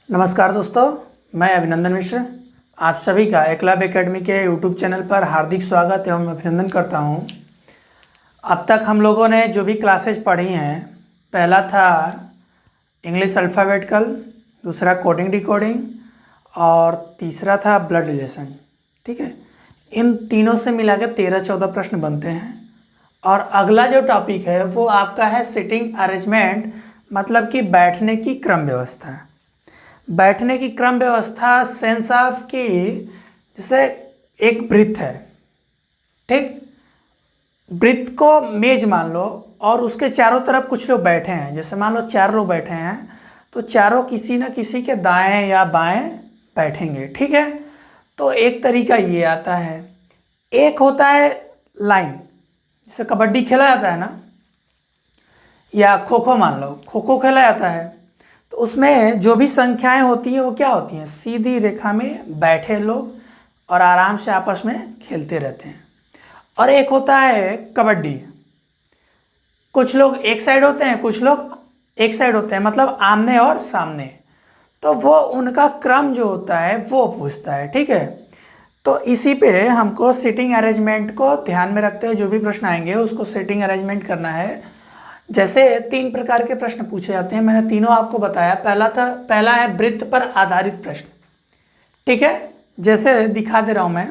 नमस्कार दोस्तों, मैं अभिनंदन मिश्र आप सभी का एकलव्य एकेडमी के यूट्यूब चैनल पर हार्दिक स्वागत एवं अभिनंदन करता हूं। अब तक हम लोगों ने जो भी क्लासेज पढ़ी हैं, पहला था इंग्लिश अल्फ़ाबेटिकल, दूसरा कोडिंग डिकोडिंग और तीसरा था ब्लड रिलेशन। ठीक है, इन तीनों से मिला के 13-14 प्रश्न बनते हैं। और अगला जो टॉपिक है वो आपका है सिटिंग अरेंजमेंट, मतलब कि बैठने की क्रम व्यवस्था। बैठने की क्रम व्यवस्था सेंस ऑफ की, जैसे एक वृत्त है, ठीक, वृत्त को मेज मान लो और उसके चारों तरफ कुछ लोग बैठे हैं। जैसे मान लो 4 लोग बैठे हैं तो चारों किसी न किसी के दाएं या बाएं बैठेंगे। ठीक है, तो एक तरीका ये आता है। एक होता है लाइन, जैसे कबड्डी खेला जाता है ना, या खो खो, मान लो खो खो खेला जाता है, तो उसमें जो भी संख्याएं होती हैं वो क्या होती हैं, सीधी रेखा में बैठे लोग और आराम से आपस में खेलते रहते हैं। और एक होता है कबड्डी, कुछ लोग एक साइड होते हैं, कुछ लोग एक साइड होते हैं, मतलब आमने और सामने। तो वो उनका क्रम जो होता है वो पूछता है। ठीक है, तो इसी पे हमको सीटिंग अरेंजमेंट को ध्यान में रखते हुए जो भी प्रश्न आएंगे उसको सीटिंग अरेंजमेंट करना है। जैसे 3 प्रकार के प्रश्न पूछे जाते हैं, मैंने तीनों आपको बताया। पहला है वृत्त पर आधारित प्रश्न। ठीक है, जैसे दिखा दे रहा हूं मैं,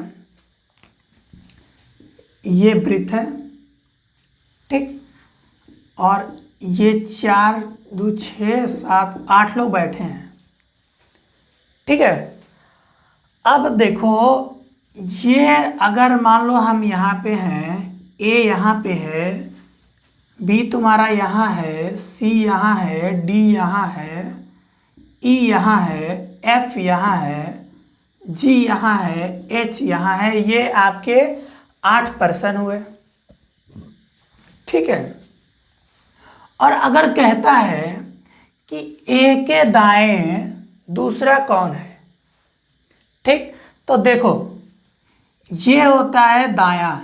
ये वृत्त है, ठीक, और ये 4, 2, 6, 7, 8 लोग बैठे हैं। ठीक है, अब देखो, ये अगर मान लो हम यहाँ पे हैं, ए यहाँ पे है, बी तुम्हारा यहाँ है, सी यहाँ है, डी यहाँ है, ई यहाँ है, एफ यहाँ है, जी यहाँ है, एच यहाँ है। ये आपके 8 पर्सन हुए। ठीक है, और अगर कहता है कि ए के दाएं दूसरा कौन है, ठीक, तो देखो ये होता है दायां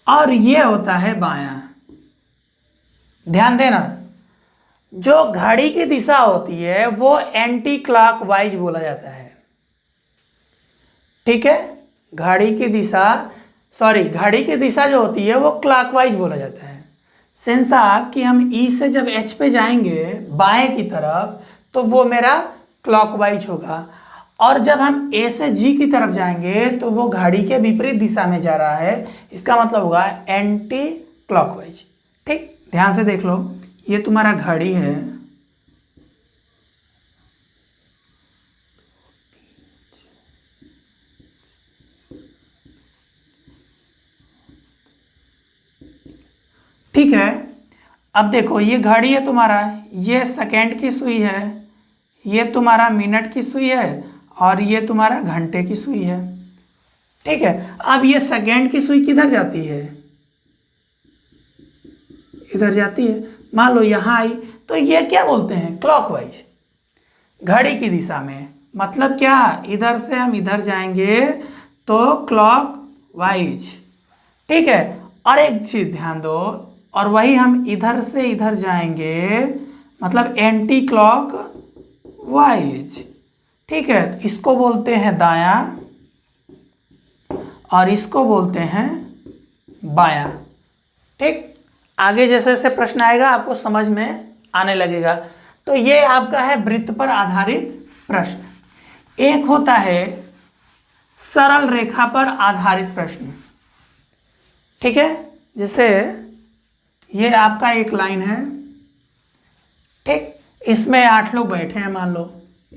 और ये होता है बायां। ध्यान देना, जो घड़ी की दिशा होती है वो एंटी क्लॉकवाइज बोला जाता है। ठीक है, घड़ी की दिशा जो होती है वो क्लॉकवाइज बोला जाता है। सेंस ऑफ कि हम ई से जब एच पे जाएंगे बाएं की तरफ तो वो मेरा क्लॉकवाइज होगा, और जब हम ए से जी की तरफ जाएंगे तो वो घड़ी के विपरीत दिशा में जा रहा है, इसका मतलब होगा एंटी क्लॉकवाइज। ठीक, ध्यान से देख लो, ये तुम्हारा घड़ी है, ठीक है। अब देखो ये घड़ी है तुम्हारा, ये सेकेंड की सुई है, ये तुम्हारा मिनट की सुई है और ये तुम्हारा घंटे की सुई है। ठीक है, अब ये सेकेंड की सुई किधर जाती है, इधर जाती है। मान लो यहां आई तो ये क्या बोलते हैं, क्लॉकवाइज, घड़ी की दिशा में। मतलब क्या, इधर से हम इधर जाएंगे तो क्लॉकवाइज। ठीक है, और एक चीज ध्यान दो, और वही हम इधर से इधर जाएंगे मतलब एंटी क्लॉकवाइज। ठीक है, इसको बोलते हैं दायां और इसको बोलते हैं बायां। ठीक, आगे जैसे जैसे प्रश्न आएगा आपको समझ में आने लगेगा। तो ये आपका है वृत्त पर आधारित प्रश्न। एक होता है सरल रेखा पर आधारित प्रश्न। ठीक है, जैसे ये आपका एक लाइन है, ठीक, इसमें 8 लोग बैठे हैं, मान लो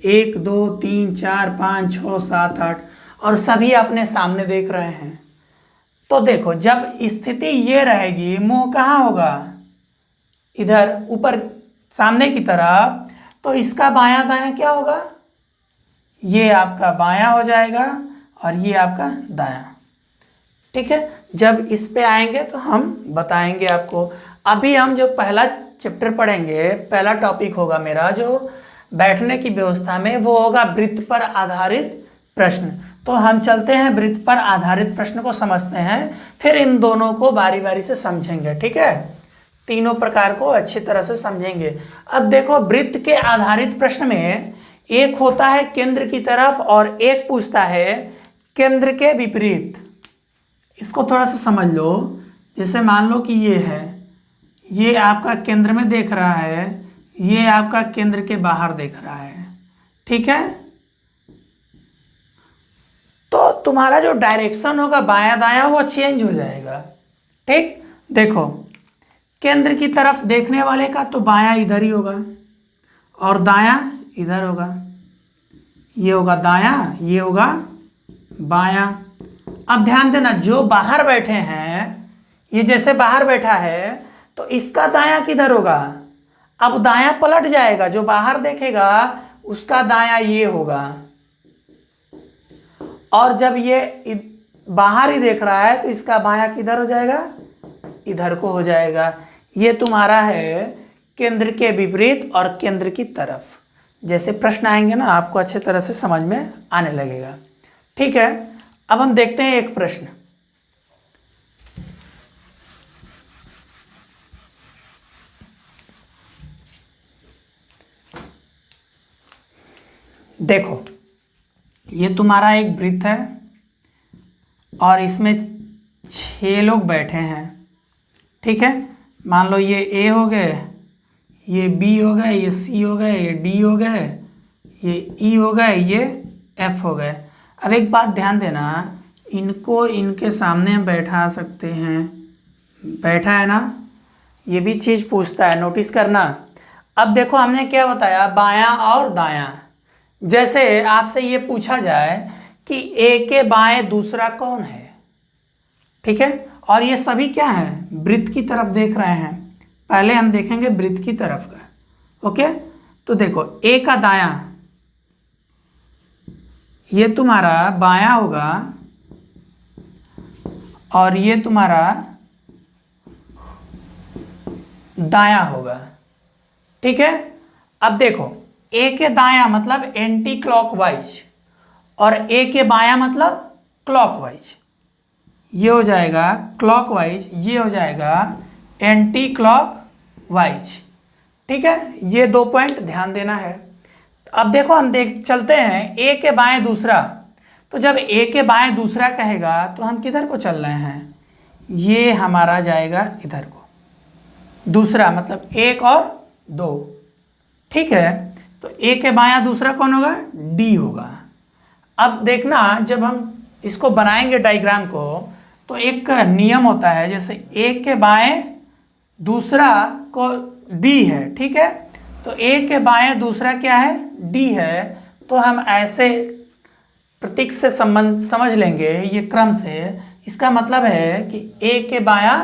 1, 2, 3, 4, 5, 6, 7, 8, और सभी अपने सामने देख रहे हैं। तो देखो जब स्थिति ये रहेगी, मुंह कहाँ होगा, इधर ऊपर सामने की तरफ, तो इसका बायां दायां क्या होगा, ये आपका बायां हो जाएगा और ये आपका दायां। ठीक है, जब इस पे आएंगे तो हम बताएंगे आपको। अभी हम जो पहला चैप्टर पढ़ेंगे, पहला टॉपिक होगा मेरा जो बैठने की व्यवस्था में, वो होगा वृत्त पर आधारित प्रश्न। तो हम चलते हैं वृत्त पर आधारित प्रश्न को समझते हैं, फिर इन दोनों को बारी बारी से समझेंगे। ठीक है, तीनों प्रकार को अच्छी तरह से समझेंगे। अब देखो, वृत्त के आधारित प्रश्न में एक होता है केंद्र की तरफ और एक पूछता है केंद्र के विपरीत। इसको थोड़ा सा समझ लो। जैसे मान लो कि ये है, ये आपका केंद्र में देख रहा है, ये आपका केंद्र के बाहर देख रहा है, ठीक है। तो तुम्हारा जो डायरेक्शन होगा बायां दायां वो चेंज हो जाएगा, ठीक। देखो, केंद्र की तरफ देखने वाले का तो बायां इधर ही होगा और दायां इधर होगा। ये होगा दायां, ये होगा बायां। अब ध्यान देना, जो बाहर बैठे हैं, ये जैसे बाहर बैठा है तो इसका दायां किधर होगा? अब दायां पलट जाएगा, जो बाहर देखेगा उसका दायां ये होगा। और जब ये बाहर ही देख रहा है तो इसका बायां किधर हो जाएगा? इधर को हो जाएगा। ये तुम्हारा है केंद्र के विपरीत और केंद्र की तरफ। जैसे प्रश्न आएंगे ना, आपको अच्छे तरह से समझ में आने लगेगा, ठीक है। अब हम देखते हैं एक प्रश्न। देखो, ये तुम्हारा एक वृत्त है और इसमें 6 लोग बैठे हैं, ठीक है। मान लो ये ए हो गए, ये बी हो गए, ये सी हो गए, ये डी हो गए, ये ई हो गए, ये एफ हो गए। अब एक बात ध्यान देना, इनको इनके सामने हम बैठा सकते हैं, बैठा है ना, ये भी चीज़ पूछता है, नोटिस करना। अब देखो, हमने क्या बताया, बायां और दायां। जैसे आपसे ये पूछा जाए कि ए के बाएं दूसरा कौन है, ठीक है, और ये सभी क्या हैं? वृत्त की तरफ देख रहे हैं। पहले हम देखेंगे वृत्त की तरफ का, ओके। तो देखो, ए का दायां, ये तुम्हारा बायां होगा और ये तुम्हारा दायां होगा, ठीक है। अब देखो, ए के दायां मतलब एंटी क्लॉकवाइज और ए के बायां मतलब क्लॉकवाइज। ये हो जाएगा क्लॉकवाइज, ये हो जाएगा एंटी क्लॉकवाइज, ठीक है। ये 2 पॉइंट ध्यान देना है। अब देखो, हम चलते हैं ए के बाएं दूसरा। तो जब ए के बाएं दूसरा कहेगा तो हम किधर को चल रहे हैं? ये हमारा जाएगा इधर को, दूसरा मतलब 1 और 2, ठीक है। तो ए के बायां दूसरा कौन होगा? डी होगा। अब देखना, जब हम इसको बनाएंगे डायग्राम को, तो एक नियम होता है, जैसे ए के बाएं दूसरा को डी है, ठीक है। तो ए के बाएं दूसरा क्या है? डी है। तो हम ऐसे प्रतीक से संबंध समझ लेंगे, ये क्रम से। इसका मतलब है कि ए के बायां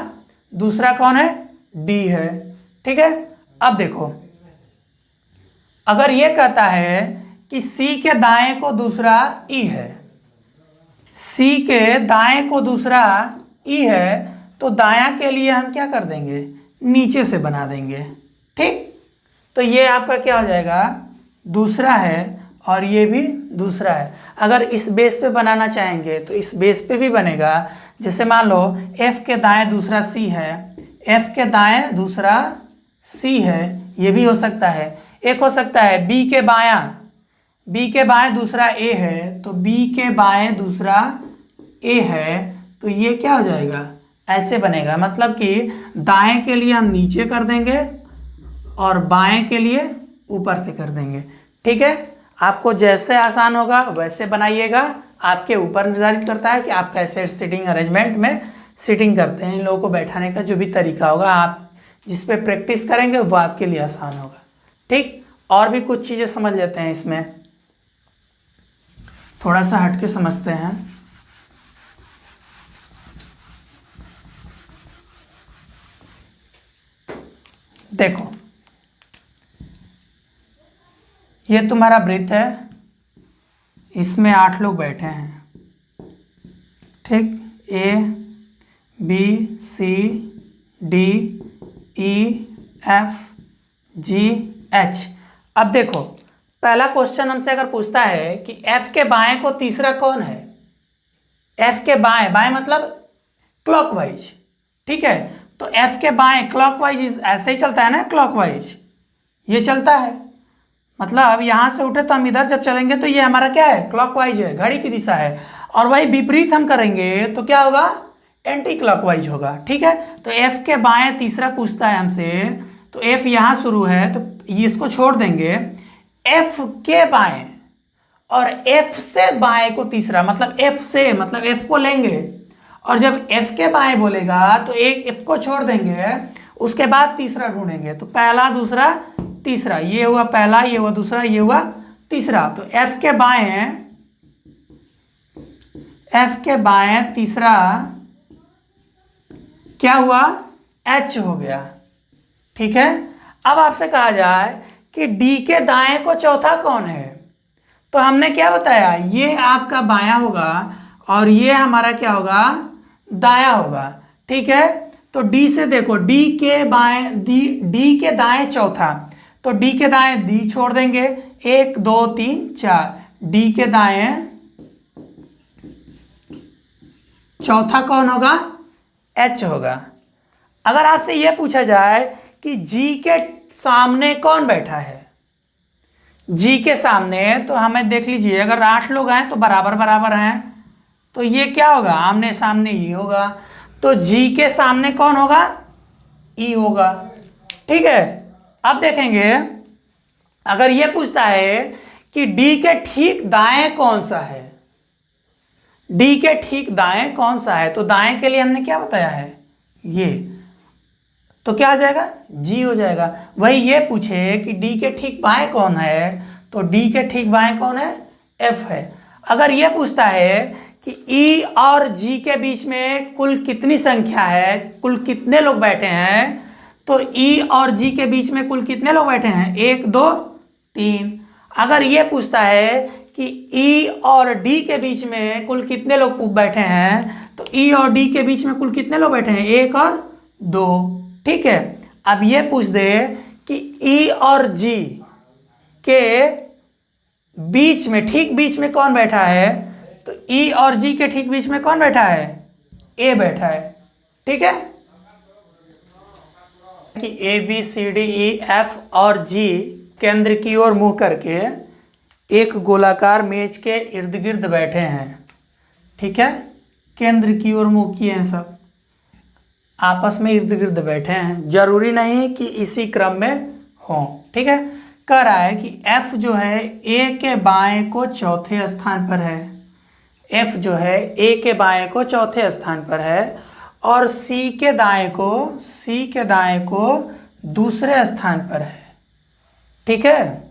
दूसरा कौन है? डी है, ठीक है। अब देखो, अगर ये कहता है कि सी के दाएं को दूसरा ई है, सी के दाएं को दूसरा ई है, तो दायां के लिए हम क्या कर देंगे? नीचे से बना देंगे, ठीक। तो ये आपका क्या हो जाएगा? दूसरा है और ये भी दूसरा है। अगर इस बेस पे बनाना चाहेंगे तो इस बेस पे भी बनेगा। जैसे मान लो F के दाएं दूसरा C है, F के दाएं दूसरा C है, ये भी हो सकता है। एक हो सकता है B के बाएं दूसरा A है, तो B के बाएं दूसरा A है, तो ये क्या हो जाएगा? ऐसे बनेगा। मतलब कि दाएं के लिए हम नीचे कर देंगे और बाएं के लिए ऊपर से कर देंगे, ठीक है। आपको जैसे आसान होगा वैसे बनाइएगा, आपके ऊपर निर्धारित करता है कि आप कैसे सीटिंग अरेंजमेंट में सीटिंग करते हैं। इन लोगों को बैठाने का जो भी तरीका होगा, आप जिस पे प्रैक्टिस करेंगे वो आपके लिए आसान होगा, ठीक। और भी कुछ चीज़ें समझ लेते हैं इसमें, थोड़ा सा हट के समझते हैं। देखो, ये तुम्हारा वृत्त है, इसमें 8 लोग बैठे हैं, ठीक। A B C D E F G H. अब देखो, पहला क्वेश्चन हमसे अगर पूछता है कि एफ के बाएं को तीसरा कौन है? एफ के बाएं मतलब क्लॉकवाइज, ठीक है। तो एफ के बाएं क्लॉकवाइज ऐसे ही चलता है ना, क्लॉकवाइज ये चलता है, मतलब यहाँ से उठे तो हम इधर जब चलेंगे तो ये हमारा क्या है, क्लॉकवाइज है, घड़ी की दिशा है। और वही विपरीत हम करेंगे तो क्या होगा, एंटी क्लॉकवाइज होगा। ठीक है, तो एफ के बाएं तीसरा पूछता है हमसे, तो एफ यहाँ शुरू है तो इसको छोड़ देंगे, एफ के बाएं और एफ से बाएं को तीसरा, मतलब एफ से, मतलब एफ को लेंगे और जब एफ के बाएं बोलेगा तो एक एफ को छोड़ देंगे, उसके बाद तीसरा ढूंढेंगे। तो पहला दूसरा तीसरा, ये हुआ पहला, ये हुआ दूसरा, ये हुआ तीसरा। तो एफ के बाएं तीसरा क्या हुआ, एच हो गया। ठीक है, अब आपसे कहा जाए कि डी के दाएं को चौथा कौन है, तो हमने क्या बताया, ये आपका बायां होगा और ये हमारा क्या होगा, दायां होगा। ठीक है, तो डी से देखो, डी के दाएं चौथा, तो डी के दाएं डी छोड़ देंगे, 1 2 3 4, डी के दाएं चौथा कौन होगा, एच होगा। अगर आपसे यह पूछा जाए कि जी के सामने कौन बैठा है, जी के सामने, तो हमें देख लीजिए, अगर 8 लोग हैं तो बराबर बराबर हैं, तो ये क्या होगा, आमने सामने ई होगा। तो जी के सामने कौन होगा, ई होगा। ठीक है, अब देखेंगे, अगर ये पूछता है कि डी के ठीक दाएं कौन सा है, डी के ठीक दाएं कौन सा है, तो दाएं के लिए हमने क्या बताया है, ये, तो क्या आ जाएगा, जी हो जाएगा। वही ये पूछे कि डी के ठीक बाएं कौन है, तो डी के ठीक बाएं कौन है, एफ है। अगर ये पूछता है कि ई और जी के बीच में कुल कितनी संख्या है, कुल कितने लोग बैठे हैं, तो ई और जी के बीच में कुल कितने लोग बैठे हैं, 1 2 3। अगर ये पूछता है कि ई और डी के बीच में कुल कितने लोग बैठे हैं, तो ई और डी के बीच में कुल कितने लोग बैठे हैं, 1 और 2। ठीक है, अब ये पूछ दे कि ई और जी के बीच में, ठीक बीच में कौन बैठा है, तो ई और जी के ठीक बीच में कौन बैठा है, ए बैठा है। ठीक है, कि A B C D E F और जी केंद्र की ओर मुंह करके एक गोलाकार मेज के इर्द गिर्द बैठे हैं। ठीक है, केंद्र की ओर मुंह किए हैं, सब आपस में इर्द गिर्द बैठे हैं, जरूरी नहीं कि इसी क्रम में हो। ठीक है, कह रहा है कि एफ जो है ए के बाएं को चौथे स्थान पर है, एफ जो है ए के बाएं को चौथे स्थान पर है, और सी के दाएं को दूसरे स्थान पर है। ठीक है,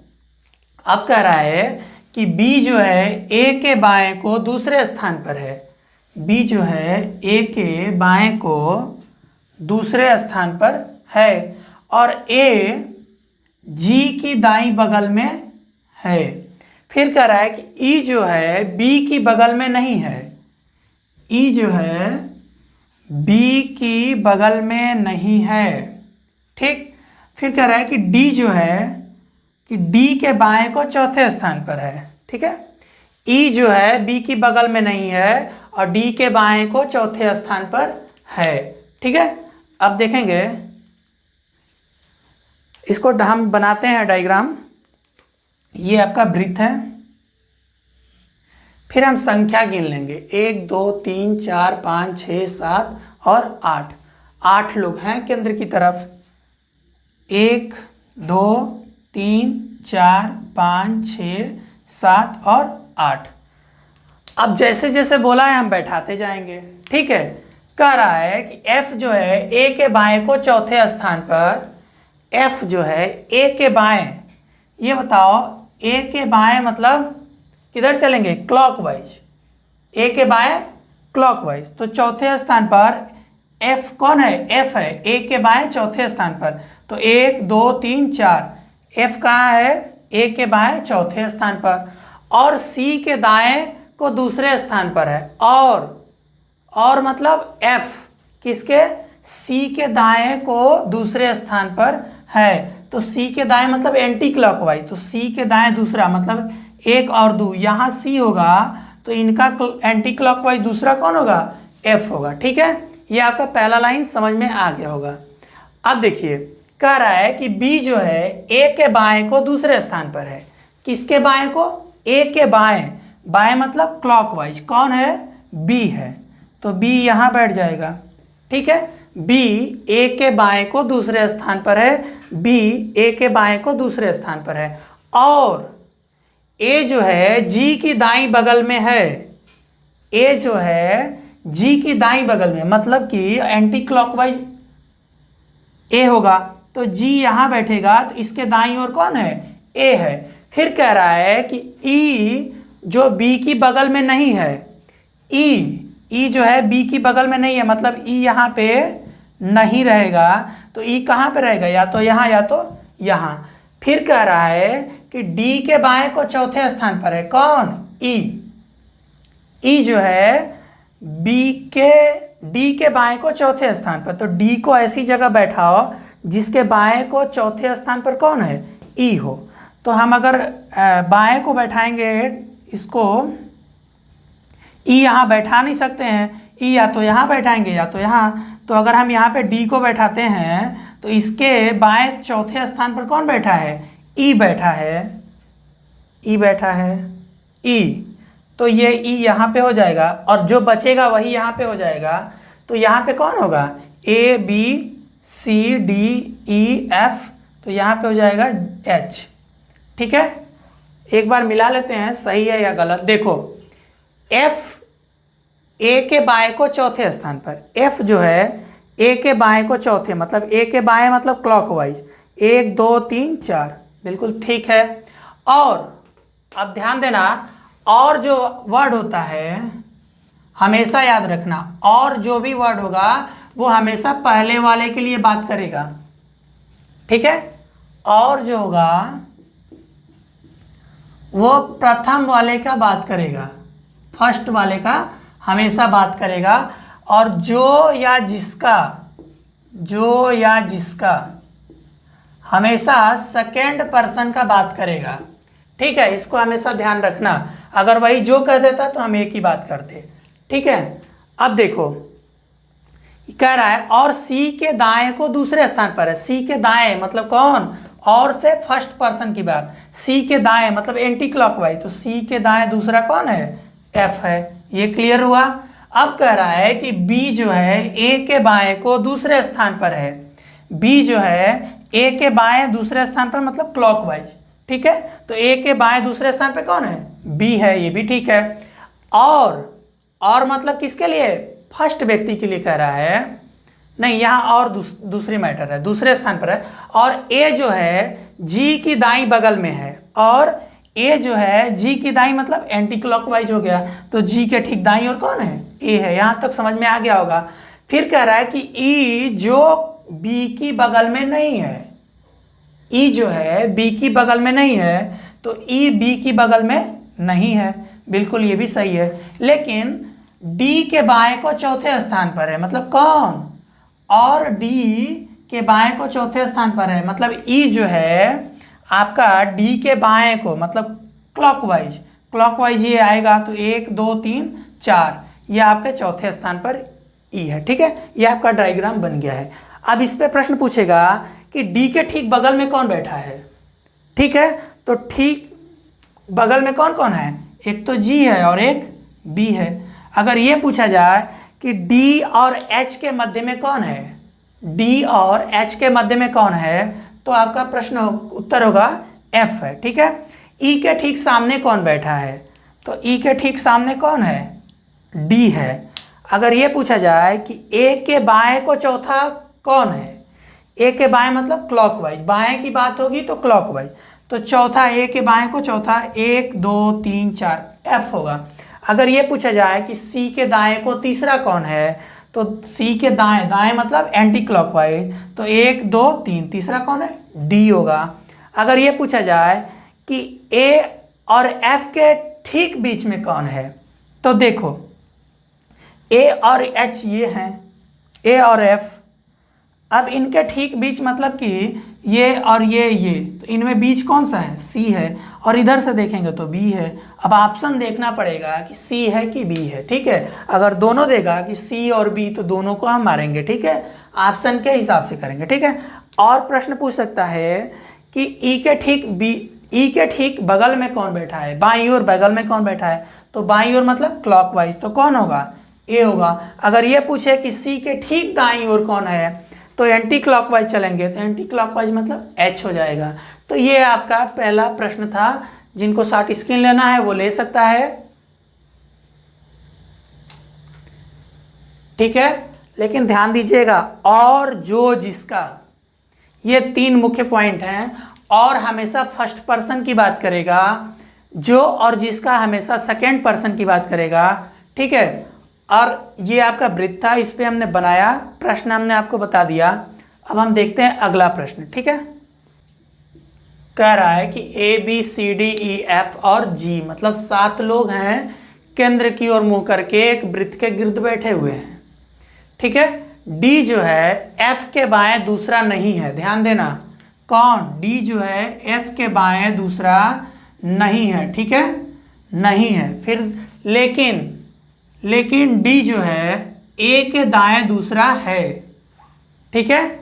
अब कह रहा है कि बी जो है ए के बाएं को दूसरे स्थान पर है, बी जो है ए के बाएं को दूसरे स्थान पर है, और ए जी की दाईं बगल में है। फिर कह रहा है कि ई जो है बी की बगल में नहीं है, ई जो है बी की बगल में नहीं है। ठीक, फिर कह रहा है कि डी जो है कि डी के बाएं को चौथे स्थान पर है। ठीक है, ई जो है बी की बगल में नहीं है और डी के बाएं को चौथे स्थान पर है। ठीक है, अब देखेंगे, इसको हम बनाते हैं डायग्राम। ये आपका वृत्त है, फिर हम संख्या गिन लेंगे, 1 2 3 4 5 6 7 और 8। 8 लोग हैं केंद्र की तरफ, 1 2 3 4 5 6 7 और 8। अब जैसे जैसे बोला है हम बैठाते जाएंगे। ठीक है, कह रहा है कि एफ जो है ए के बाएं को चौथे स्थान पर, एफ जो है ए के बाएं, ये बताओ ए के बाएं मतलब किधर चलेंगे, क्लॉकवाइज, ए के बाएं क्लॉकवाइज, तो चौथे स्थान पर एफ कौन है, एफ है ए के बाएं चौथे स्थान पर। तो 1 2 3 4, एफ कहाँ है, ए के बाएं चौथे स्थान पर, और सी के दाएं को दूसरे स्थान पर है, और मतलब एफ किसके, सी के दाएं को दूसरे स्थान पर है, तो सी के दाएं मतलब एंटी क्लॉकवाइज, तो सी के दाएं दूसरा मतलब 1 और 2, यहाँ सी होगा तो इनका एंटी क्लॉकवाइज दूसरा कौन होगा, एफ होगा। ठीक है, ये आपका पहला लाइन समझ में आ गया होगा। अब देखिए कह रहा है कि बी जो है ए के बाएं को दूसरे स्थान पर है। किसके बाएं को? ए के बाएं। बाएं मतलब क्लॉकवाइज। कौन है? बी है। तो बी यहाँ बैठ जाएगा। ठीक है, बी ए के बाएं को दूसरे स्थान पर है। बी ए के बाएं को दूसरे स्थान पर है और ए जो है जी की दाईं बगल में है। ए जो है जी की दाईं बगल में मतलब कि एंटी क्लॉकवाइज ए होगा, तो जी यहाँ बैठेगा तो इसके दाईं ओर कौन है? ए है। फिर कह रहा है कि ई जो बी की बगल में नहीं है, ई जो है बी की बगल में नहीं है मतलब ई यहाँ पे नहीं रहेगा। तो ई कहाँ पे रहेगा? या तो यहाँ या तो यहाँ। फिर कह रहा है कि डी के बाएं को चौथे स्थान पर है। कौन? ई जो है डी के बाएं को चौथे स्थान पर। तो डी को ऐसी जगह बैठाओ जिसके बाएं को चौथे स्थान पर कौन है? ई हो। तो हम अगर बाएं को बैठाएंगे इसको, ई यहाँ बैठा नहीं सकते हैं। ई या तो यहाँ बैठाएंगे या तो यहाँ। तो अगर हम यहाँ पे डी को बैठाते हैं तो इसके बाएं चौथे स्थान पर कौन बैठा है? ई बैठा है। ई बैठा है। ई, तो ये ई यहाँ पे हो जाएगा और जो बचेगा वही यहाँ पे हो जाएगा। तो यहाँ पे कौन होगा? A B C D E F, तो यहाँ पे हो जाएगा एच। ठीक है, एक बार मिला लेते हैं सही है या गलत। देखो एफ ए के बाएं को चौथे स्थान पर। एफ जो है ए के बाएं को चौथे मतलब ए के बाएं मतलब क्लॉकवाइज 1 2 3 4, बिल्कुल ठीक है। और अब ध्यान देना, और जो वर्ड होता है हमेशा याद रखना, और जो भी वर्ड होगा वो हमेशा पहले वाले के लिए बात करेगा। ठीक है, और जो होगा वो प्रथम वाले का बात करेगा, फर्स्ट वाले का हमेशा बात करेगा। और जो या जिसका हमेशा सेकेंड पर्सन का बात करेगा। ठीक है, इसको हमेशा ध्यान रखना। अगर वही जो कह देता तो हम एक ही बात करते। ठीक है, अब देखो कह रहा है और सी के दाएं को दूसरे स्थान पर है। सी के दाएं मतलब कौन? और से फर्स्ट पर्सन की बात। सी के दाएं मतलब एंटी क्लॉकवाइज, तो सी के दाएं दूसरा कौन है? एफ है। ये क्लियर हुआ। अब कह रहा है कि बी जो है ए के बाएं को दूसरे स्थान पर है। बी जो है ए के बाएं दूसरे स्थान पर मतलब क्लॉकवाइज। ठीक है, तो ए के बाएं दूसरे स्थान पे कौन है? बी है। ये भी ठीक है। और मतलब किसके लिए? फर्स्ट व्यक्ति के लिए कह रहा है। नहीं, यहाँ और दूसरी मैटर है, दूसरे स्थान पर है। और ए जो है जी की दाईं बगल में है। और ए जो है जी की दाईं मतलब एंटी क्लॉकवाइज हो गया, तो जी के ठीक दाईं और कौन है? ए है। यहाँ तक समझ में आ गया होगा। फिर कह रहा है कि ई जो बी की बगल में नहीं है। ई जो है बी की बगल में नहीं है, तो ई बी की बगल में नहीं है। बिल्कुल ये भी सही है। लेकिन डी के बाएं को चौथे स्थान पर है मतलब कौन? और डी के बाएं को चौथे स्थान पर है मतलब ई जो है आपका डी के बाएं को मतलब क्लॉकवाइज ये आएगा। तो 1 2 3 4 ये आपके चौथे स्थान पर ई है। ठीक है, ये आपका डायग्राम बन गया है। अब इस पे प्रश्न पूछेगा कि डी के ठीक बगल में कौन बैठा है। ठीक है, तो ठीक बगल में कौन कौन है? एक तो जी है और एक बी है। अगर ये पूछा जाए कि डी और एच के मध्य में कौन है, डी और एच के मध्य में कौन है, तो आपका प्रश्न उत्तर होगा एफ है। ठीक है, ई के ठीक सामने कौन बैठा है, तो ई के ठीक सामने कौन है? डी है। अगर ये पूछा जाए कि ए के बाएं को चौथा कौन है, ए के बाएं मतलब क्लॉकवाइज, बाएं की बात होगी तो क्लॉकवाइज, तो चौथा ए के बाएं को चौथा 1 2 3 4 एफ होगा। अगर ये पूछा जाए कि सी के दाएं को तीसरा कौन है, तो सी के दाएं मतलब एंटी क्लॉकवाइज, तो 1 2 3 तीसरा कौन है? डी होगा। अगर ये पूछा जाए कि ए और एफ के ठीक बीच में कौन है, तो देखो ए और एच ये हैं, ए और एफ। अब इनके ठीक बीच मतलब कि ये और ये तो इनमें बीच कौन सा है, सी है, और इधर से देखेंगे तो बी है। अब ऑप्शन देखना पड़ेगा कि सी है कि बी है, ठीक है। अगर दोनों देगा कि सी और बी तो दोनों को हम मारेंगे, ठीक है, ऑप्शन के हिसाब से करेंगे, ठीक है। और प्रश्न पूछ सकता है कि ई के ठीक बगल में कौन बैठा है, बाईं ओर बगल में कौन बैठा है, तो बाईं ओर मतलब क्लॉकवाइज, तो कौन होगा, ए होगा। अगर ये पूछे कि सी के ठीक दाईं ओर कौन है तो एंटी क्लॉकवाइज चलेंगे, तो एंटी क्लॉकवाइज मतलब एच हो जाएगा। तो ये आपका पहला प्रश्न था। जिनको शॉर्ट स्क्रीन लेना है वो ले सकता है, ठीक है। लेकिन ध्यान दीजिएगा, और जो जिसका, ये 3 मुख्य पॉइंट हैं। और हमेशा फर्स्ट पर्सन की बात करेगा, जो और जिसका हमेशा सेकेंड पर्सन की बात करेगा, ठीक है। और ये आपका वृत्त था, इस पे हमने बनाया, प्रश्न हमने आपको बता दिया। अब हम देखते हैं अगला प्रश्न, ठीक है। कह रहा है कि A B C D E F और जी, मतलब 7 लोग हैं, केंद्र की ओर मुंह करके एक वृत्त के गिर्द बैठे हुए हैं, ठीक है। डी जो है एफ के बाएं दूसरा नहीं है, ध्यान देना, कौन, डी जो है एफ के बाएं दूसरा नहीं है, ठीक है, नहीं है। फिर लेकिन डी जो है ए के दाएं दूसरा है, ठीक है,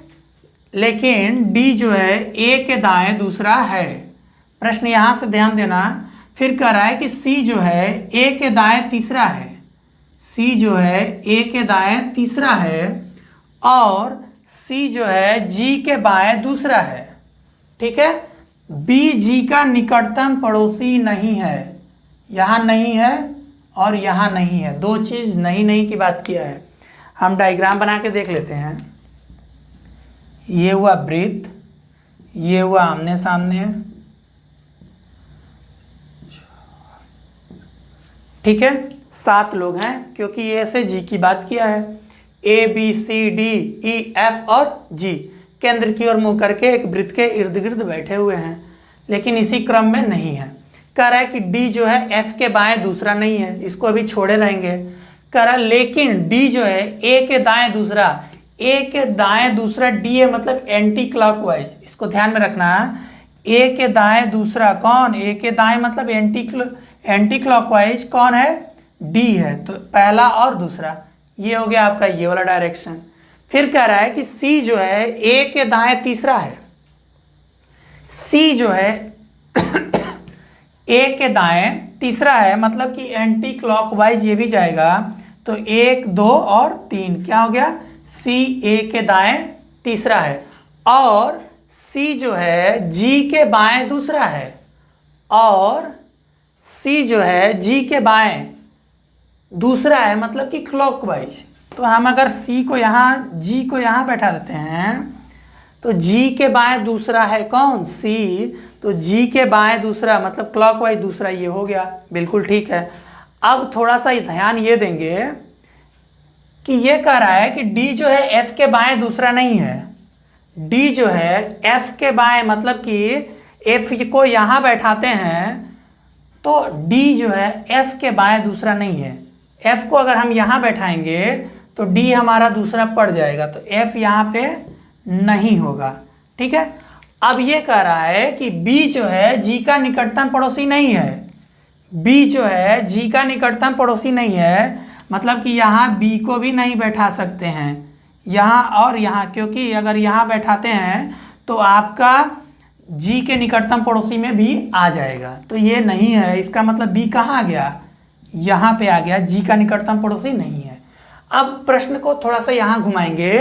लेकिन डी जो है ए के दाएं दूसरा है। प्रश्न यहां से ध्यान देना। फिर कह रहा है कि सी जो है ए के दाएं तीसरा है, सी जो है ए के दाएं तीसरा है, और सी जो है जी के बाएं दूसरा है, ठीक है। बी जी का निकटतम पड़ोसी नहीं है, यहां नहीं है और यहां नहीं है, 2 चीज नहीं की बात किया है। हम डायग्राम बना के देख लेते हैं। ये हुआ वृत्त, ये हुआ आमने सामने, ठीक है। 7 लोग हैं क्योंकि ये से जी की बात किया है। A B C D E F और जी केंद्र की ओर मुंह करके एक वृत्त के इर्द गिर्द बैठे हुए हैं, लेकिन इसी क्रम में नहीं है। कह रहा है कि डी जो है एफ के बाएं दूसरा नहीं है, इसको अभी छोड़े रहेंगे। कह रहा है लेकिन डी जो है ए के दाएं दूसरा, ए के दाएं दूसरा डी है, मतलब एंटी क्लॉकवाइज, इसको ध्यान में रखना। ए के दाएं दूसरा कौन, ए के दाएं मतलब एंटी क्लॉकवाइज कौन है, डी है। तो पहला और दूसरा, ये हो गया आपका ये वाला डायरेक्शन। फिर कह रहा है कि सी जो है ए के दाएं तीसरा है, सी जो है ए के दाएं तीसरा है, मतलब कि एंटी क्लॉकवाइज ये भी जाएगा। तो 1 2 और 3 क्या हो गया, सी ए के दाएं तीसरा है, और सी जो है जी के बाएं दूसरा है, और सी जो है जी के बाएं दूसरा है, मतलब कि क्लॉकवाइज। तो हम अगर सी को यहाँ, जी को यहाँ बैठा देते हैं, तो जी के बाएं दूसरा है कौन, सी, तो जी के बाएं दूसरा मतलब क्लॉकवाइज दूसरा, ये हो गया, बिल्कुल ठीक है। अब थोड़ा सा ध्यान ये देंगे कि ये कह रहा है कि डी जो है एफ के बाएं दूसरा नहीं है, डी जो है एफ के बाएं मतलब कि एफ को यहाँ बैठाते हैं तो डी जो है एफ के बाएं दूसरा नहीं है। एफ को अगर हम यहाँ बैठाएंगे तो डी हमारा दूसरा पड़ जाएगा, तो एफ यहाँ पे नहीं होगा, ठीक है। अब ये कह रहा है कि बी जो है जी का निकटतम पड़ोसी नहीं है, बी जो है जी का निकटतम पड़ोसी नहीं है, मतलब कि यहाँ बी को भी नहीं बैठा सकते हैं, यहाँ और यहाँ, क्योंकि अगर यहाँ बैठाते हैं तो आपका जी के निकटतम पड़ोसी में भी आ जाएगा, तो ये नहीं है। इसका मतलब बी कहाँ आ गया, यहाँ पे आ गया, जी का निकटतम पड़ोसी नहीं है। अब प्रश्न को थोड़ा सा यहाँ घुमाएंगे,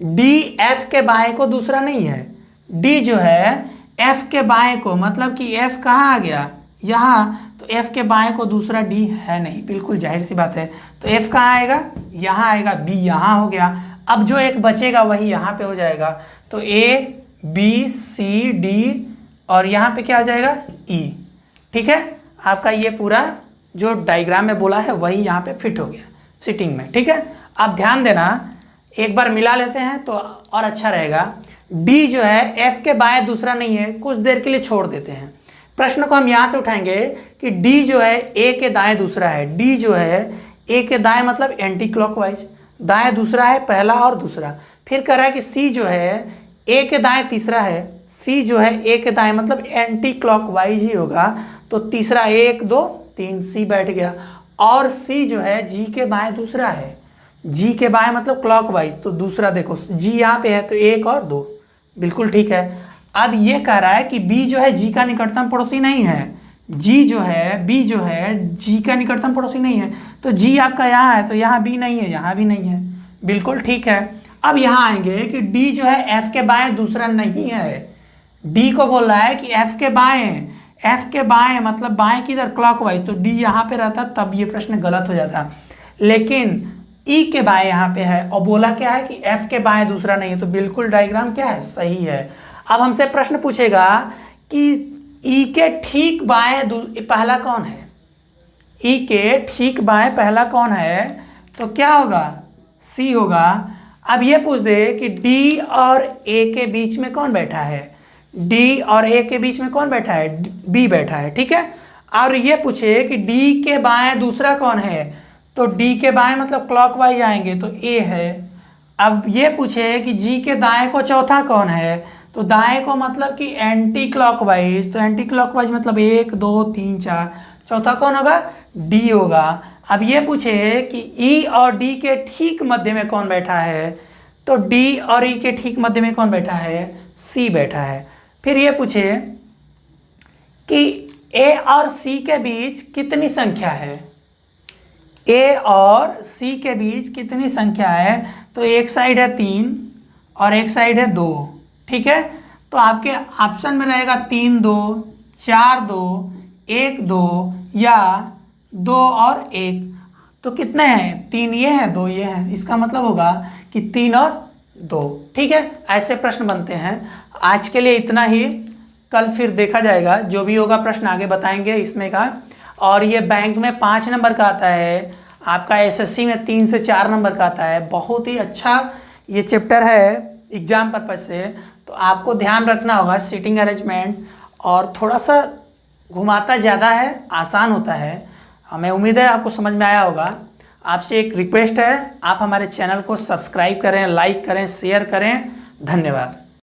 डी एफ के बाएं को दूसरा नहीं है, डी जो है एफ के बाएं को, मतलब कि एफ कहाँ आ गया, यहाँ, तो एफ के बाएं को दूसरा डी है नहीं, बिल्कुल जाहिर सी बात है। तो एफ कहाँ आएगा, यहाँ आएगा, बी यहाँ हो गया। अब जो एक बचेगा वही यहाँ पे हो जाएगा, तो ए बी सी डी और यहाँ पे क्या हो जाएगा, ई, ठीक है। आपका ये पूरा जो डायग्राम में बोला है वही यहाँ पे फिट हो गया सिटिंग में, ठीक है। अब ध्यान देना, एक बार मिला लेते हैं तो और अच्छा रहेगा। डी जो है एफ के बाएं दूसरा नहीं है, कुछ देर के लिए छोड़ देते हैं। प्रश्न को हम यहाँ से उठाएंगे कि डी जो है ए के दाएं दूसरा है, डी जो है ए के दाएं मतलब एंटी क्लॉकवाइज, दाएं दूसरा है, पहला और दूसरा। फिर कह रहा है कि सी जो है ए के दाएं तीसरा है, सी जो है ए के दाएं मतलब एंटी क्लॉकवाइज ही होगा, तो तीसरा 1 2 3 सी बैठ गया। और सी जो है जी के बाएं दूसरा है, जी के बाएं मतलब क्लॉकवाइज, तो दूसरा देखो जी यहाँ पे है तो 1 और 2, बिल्कुल ठीक है। अब ये कह रहा है कि बी जो है जी का निकटतम पड़ोसी नहीं है, जी जो है बी जो है जी का निकटतम पड़ोसी नहीं है, तो जी आपका यहाँ है तो यहाँ बी नहीं है, यहाँ भी नहीं है, बिल्कुल ठीक है। अब यहाँ आएंगे कि डी जो है एफ के बाएं दूसरा नहीं है, डी को बोल रहा है कि एफ के बाएं, एफ के बाएं मतलब बाएं किधर क्लॉकवाइज, तो डी यहाँ पे रहता तब ये प्रश्न गलत हो जाता। लेकिन ई के बाएं यहाँ पे है और बोला क्या है कि एफ के बाएं दूसरा नहीं है, तो बिल्कुल डायग्राम क्या है, सही है। अब हमसे प्रश्न पूछेगा कि ई के ठीक बाएं पहला कौन है, ई के ठीक बाएं पहला कौन है, तो क्या होगा, सी होगा। अब ये पूछ दे कि डी और ए के बीच में कौन बैठा है, डी और ए के बीच में कौन बैठा है, बी बैठा है, ठीक है। और ये पूछे कि डी के बाएं दूसरा कौन है, तो डी के बाएं मतलब क्लॉकवाइज आएंगे तो ए है। अब ये पूछे कि जी के दाएं को चौथा कौन है, तो दाएं को मतलब कि एंटी क्लॉकवाइज, तो एंटी क्लॉकवाइज मतलब 1 2 3 4, चौथा कौन होगा, डी होगा। अब ये पूछे कि ई और डी के ठीक मध्य में कौन बैठा है, तो डी और ई के ठीक मध्य में कौन बैठा है, सी बैठा है। फिर ये पूछे कि ए और सी के बीच कितनी संख्या है, ए और सी के बीच कितनी संख्या है, तो एक साइड है 3 और एक साइड है 2, ठीक है। तो आपके ऑप्शन में रहेगा 3 2 4 2 1 2 या 2 और 1, तो कितने हैं, 3 ये हैं 2 ये हैं, इसका मतलब होगा कि 3 और 2, ठीक है। ऐसे प्रश्न बनते हैं। आज के लिए इतना ही, कल फिर देखा जाएगा, जो भी होगा प्रश्न आगे बताएंगे इसमें का। और ये बैंक में 5 नंबर का आता है, आपका एसएससी में 3 से 4 नंबर का आता है। बहुत ही अच्छा ये चैप्टर है एग्जाम पर्पज से, तो आपको ध्यान रखना होगा सीटिंग अरेंजमेंट, और थोड़ा सा घुमाता ज़्यादा है, आसान होता है। हमें उम्मीद है आपको समझ में आया होगा। आपसे एक रिक्वेस्ट है, आप हमारे चैनल को सब्सक्राइब करें, लाइक करें, शेयर करें। धन्यवाद।